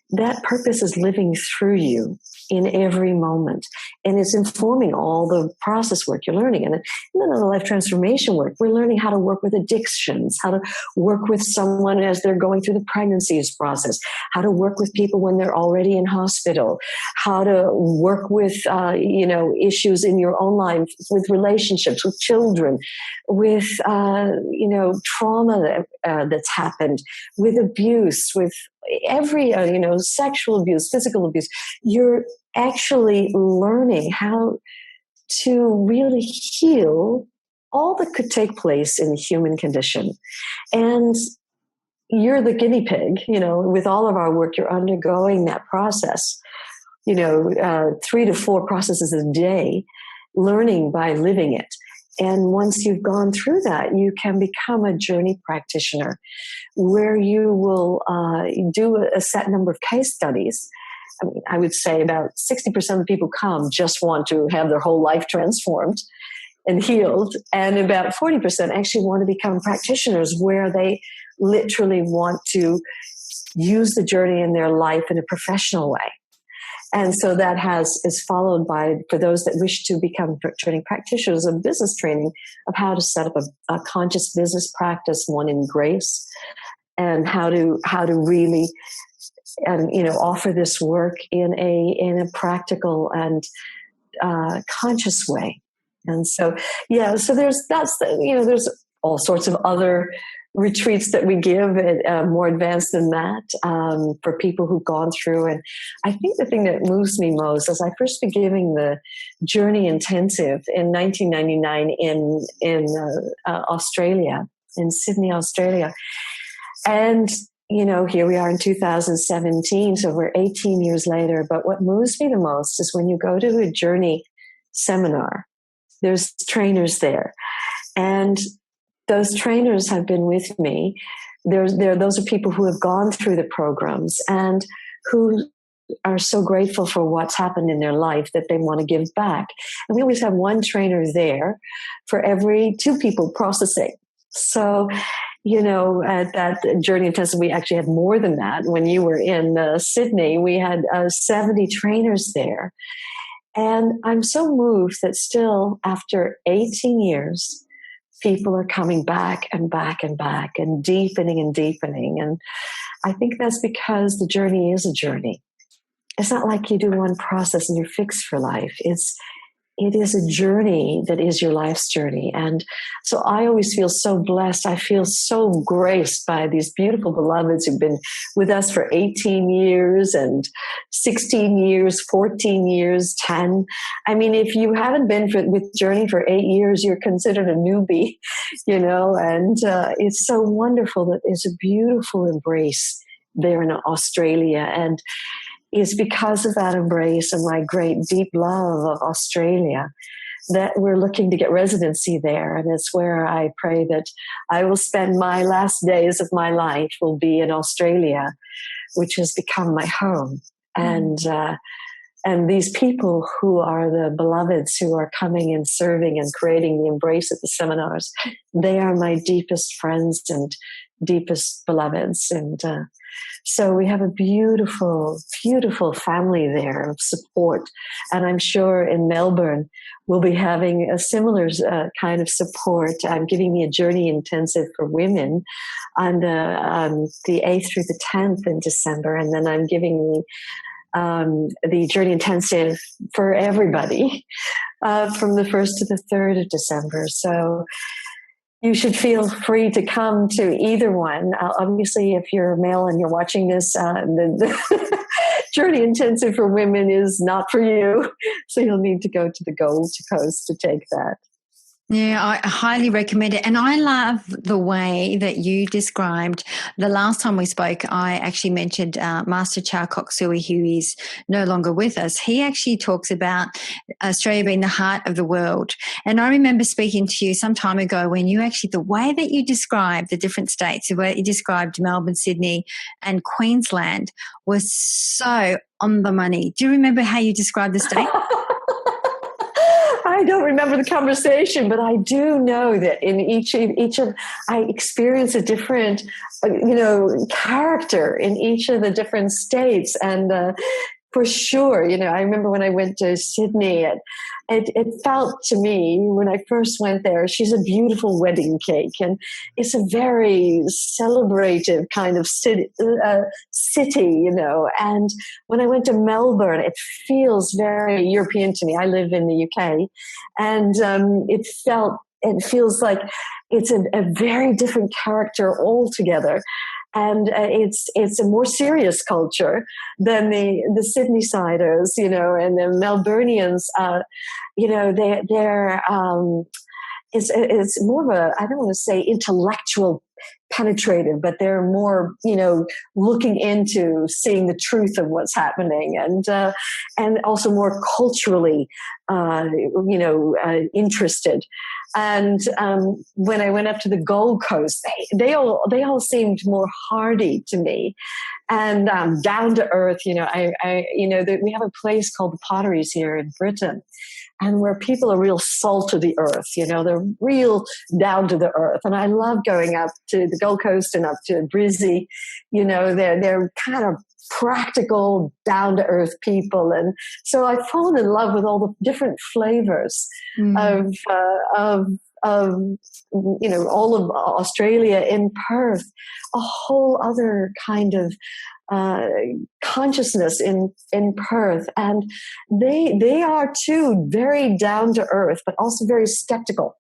that purpose is living through you in every moment. And it's informing all the process work you're learning. And then in the life transformation work, we're learning how to work with addictions, how to work with someone as they're going through the pregnancies process, how to work with people when they're already in hospital, how to work with, issues in your own life, with relationships, with children, with, trauma that's happened, with abuse, with every, sexual abuse, physical abuse. You're actually learning how to really heal all that could take place in the human condition. And you're the guinea pig, with all of our work, you're undergoing that process, 3 to 4 processes a day, learning by living it. And once you've gone through that, you can become a journey practitioner where you will do a set number of case studies. I mean, I would say about 60% of the people come just want to have their whole life transformed and healed. And about 40% actually want to become practitioners where they literally want to use the journey in their life in a professional way. And so that is followed by, for those that wish to become training practitioners, a business training of how to set up a conscious business practice, one in grace, and how to really, offer this work in a practical and conscious way. And so, so there's all sorts of other retreats that we give, more advanced than that, for people who've gone through. And I think the thing that moves me most is I first began giving the Journey Intensive in 1999 in Australia, in Sydney, Australia. And, here we are in 2017, so we're 18 years later. But what moves me the most is when you go to a Journey seminar, there's trainers there. And those trainers have been with me. Those are people who have gone through the programs and who are so grateful for what's happened in their life that they want to give back. And we always have one trainer there for every 2 people processing. So, at that Journey Intensive, we actually had more than that. When you were in Sydney, we had 70 trainers there. And I'm so moved that still, after 18 years, people are coming back and back and back and deepening and deepening. And I think that's because the journey is a journey. It's not like you do one process and you're fixed for life. It is a journey that is your life's journey. And so I always feel so blessed. I feel so graced by these beautiful beloveds who've been with us for 18 years and 16 years, 14 years, 10. I mean, if you haven't been with Journey for 8 years, you're considered a newbie, and it's so wonderful that there's a beautiful embrace there in Australia. And it's because of that embrace and my great deep love of Australia that we're looking to get residency there. And it's where I pray that I will spend my last days of my life will be in Australia, which has become my home. Mm. And these people who are the beloveds who are coming and serving and creating the embrace at the seminars, they are my deepest friends and deepest beloveds. And so we have a beautiful, beautiful family there of support. And I'm sure in Melbourne, we'll be having a similar kind of support. I'm giving me a Journey Intensive for women on the 8th through the 10th in December. And then I'm giving the Journey Intensive for everybody from the 1st to the 3rd of December. So you should feel free to come to either one. Obviously, if you're a male and you're watching this, the Journey Intensive for women is not for you. So you'll need to go to the Gold Coast to take that. Yeah, I highly recommend it. And I love the way that you described the last time we spoke. I actually mentioned Master Chow Kok Sui, who is no longer with us. He actually talks about Australia being the heart of the world. And I remember speaking to you some time ago when you actually, the way that you described the different states, the way you described Melbourne, Sydney, and Queensland was so on the money. Do you remember how you described the state? I don't remember the conversation, but I do know that in each of I experience a different, character in each of the different states, and for sure, I remember when I went to Sydney, it felt to me when I first went there, she's a beautiful wedding cake, and it's a very celebrative kind of city, and when I went to Melbourne, it feels very European to me. I live in the UK, and it feels like it's a very different character altogether. And it's a more serious culture than the Sydney siders, and the Melburnians. It's more of a, I don't want to say intellectual penetrative, but they're more, looking into seeing the truth of what's happening, and also more culturally, interested. And when I went up to the Gold Coast, they all seemed more hardy to me, and down to earth. We have a place called the Potteries here in Britain, and where people are real salt of the earth. They're real down to the earth. And I love going up to the Gold Coast and up to Brizzy. They're kind of practical, down to earth people. And so I've fallen in love with all the different flavors of all of Australia. In Perth, a whole other kind of consciousness in Perth, and they are too very down to earth, but also very skeptical.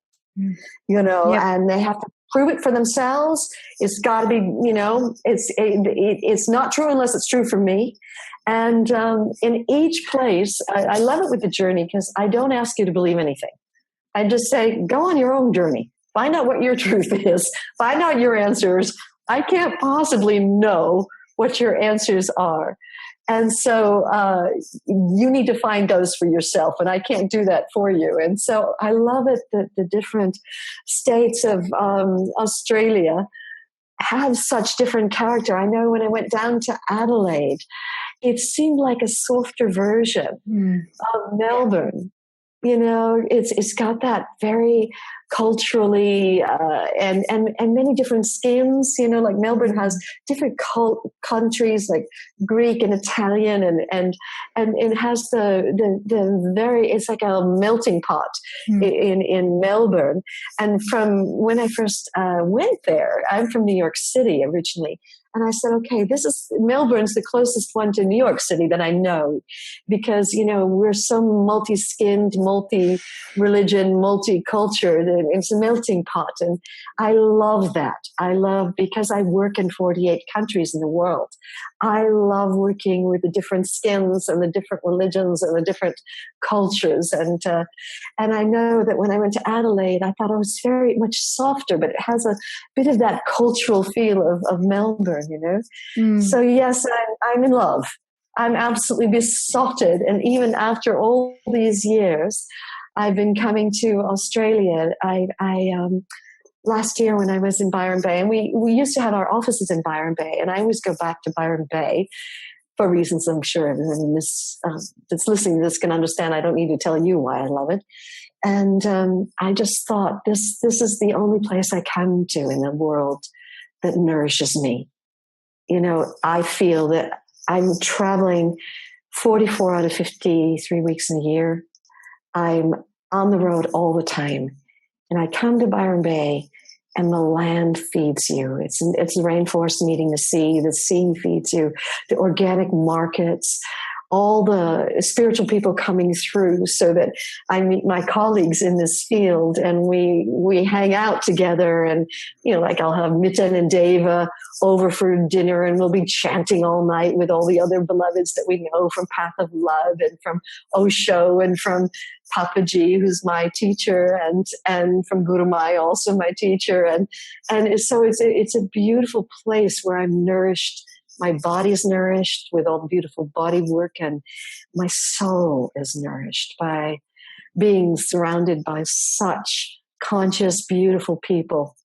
Yep. And they have to prove it for themselves. It's got to be, it's not true unless it's true for me. And in each place, I love it with the journey, because I don't ask you to believe anything. I just say, go on your own journey. Find out what your truth is. Find out your answers. I can't possibly know what your answers are. And so you need to find those for yourself, and I can't do that for you. And so I love it that the different states of Australia have such different character. I know when I went down to Adelaide, it seemed like a softer version of Melbourne. It's got that very culturally and many different skins. Like Melbourne has different countries like Greek and Italian, and it has the very, it's like a melting pot in Melbourne. And from when I first went there, I'm from New York City originally. And I said, okay, Melbourne's the closest one to New York City that I know, because, we're so multi-skinned, multi-religion, multi-cultured, and it's a melting pot. And I love that. Because I work in 48 countries in the world. I love working with the different skins and the different religions and the different cultures. And I know that when I went to Adelaide, I thought it was very much softer, but it has a bit of that cultural feel of Melbourne. So yes, I'm in love. I'm absolutely besotted. And even after all these years, I've been coming to Australia. I last year when I was in Byron Bay, and we used to have our offices in Byron Bay, and I always go back to Byron Bay for reasons I'm sure everyone that's listening to this can understand. I don't need to tell you why I love it. And I just thought this is the only place I come to in the world that nourishes me. I feel that I'm traveling 44 out of 53 weeks in a year. I'm on the road all the time. And I come to Byron Bay, and the land feeds you. It's the rainforest meeting the sea feeds you, the organic markets, all the spiritual people coming through, so that I meet my colleagues in this field, and we hang out together, and like I'll have Mitten and Deva over for dinner, and we'll be chanting all night with all the other beloveds that we know from Path of Love and from Osho and from Papaji, who's my teacher, and from Guru Mai, also my teacher. And so it's a beautiful place where I'm nourished. My body's nourished with all the beautiful body work, and my soul is nourished by being surrounded by such conscious, beautiful people.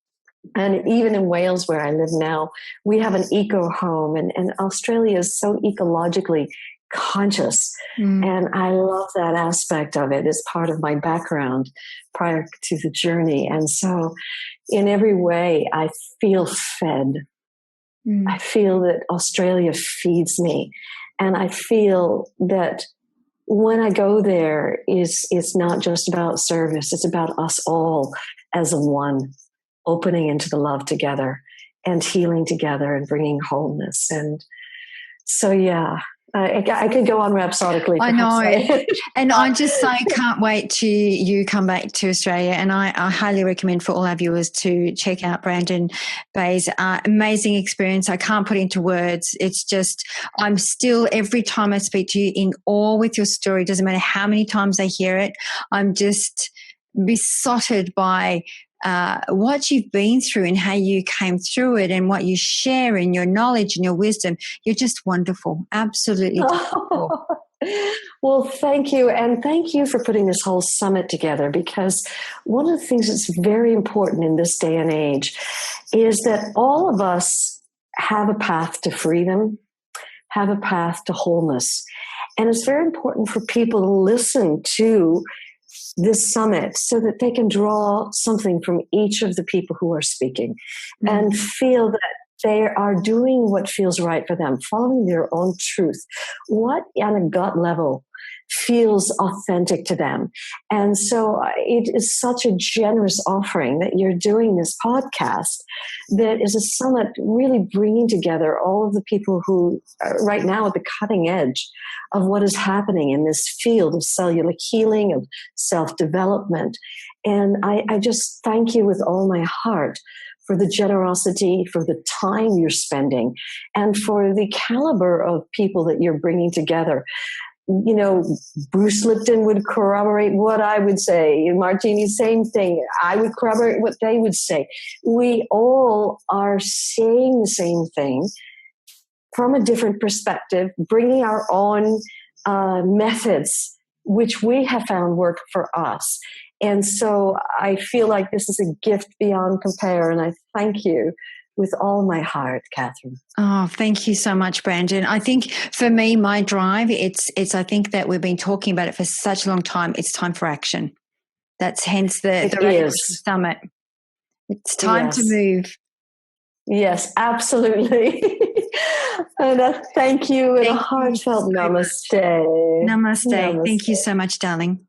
And even in Wales, where I live now, we have an eco home, and Australia is so ecologically conscious. And I love that aspect of it as part of my background prior to the journey. And so in every way, I feel fed. I feel that Australia feeds me. And I feel that when I go there, it's not just about service. It's about us all as a one, opening into the love together and healing together and bringing wholeness. And so, yeah, I could go on rhapsodically. I know. And I just say can't wait to you come back to Australia. And I highly recommend for all our viewers to check out Brandon Bay's amazing experience. I can't put into words. It's just, I'm still, every time I speak to you, in awe with your story. Doesn't matter how many times I hear it. I'm just besotted by what you've been through and how you came through it and what you share and your knowledge and your wisdom. You're just wonderful. Absolutely wonderful. Well, thank you. And thank you for putting this whole summit together, because one of the things that's very important in this day and age is that all of us have a path to freedom, have a path to wholeness. And it's very important for people to listen to this summit so that they can draw something from each of the people who are speaking and feel that they are doing what feels right for them, following their own truth, what on a gut level feels authentic to them. And so it is such a generous offering that you're doing this podcast that is a summit really bringing together all of the people who are right now at the cutting edge of what is happening in this field of cellular healing, of self-development. And I just thank you with all my heart for the generosity, for the time you're spending, and for the caliber of people that you're bringing together. You know, Bruce Lipton would corroborate what I would say. Martini, same thing. I would corroborate what they would say. We all are saying the same thing from a different perspective, bringing our own methods, which we have found work for us. And so I feel like this is a gift beyond compare, and I thank you with all my heart, Catherine. Oh, thank you so much, Brandon. I think for me, my drive, it's I think that we've been talking about it for such a long time. It's time for action. That's hence the Radical Summit. It's time to move. Yes, absolutely. And thank you, and a heartfelt namaste. Namaste. Thank you so much, darling.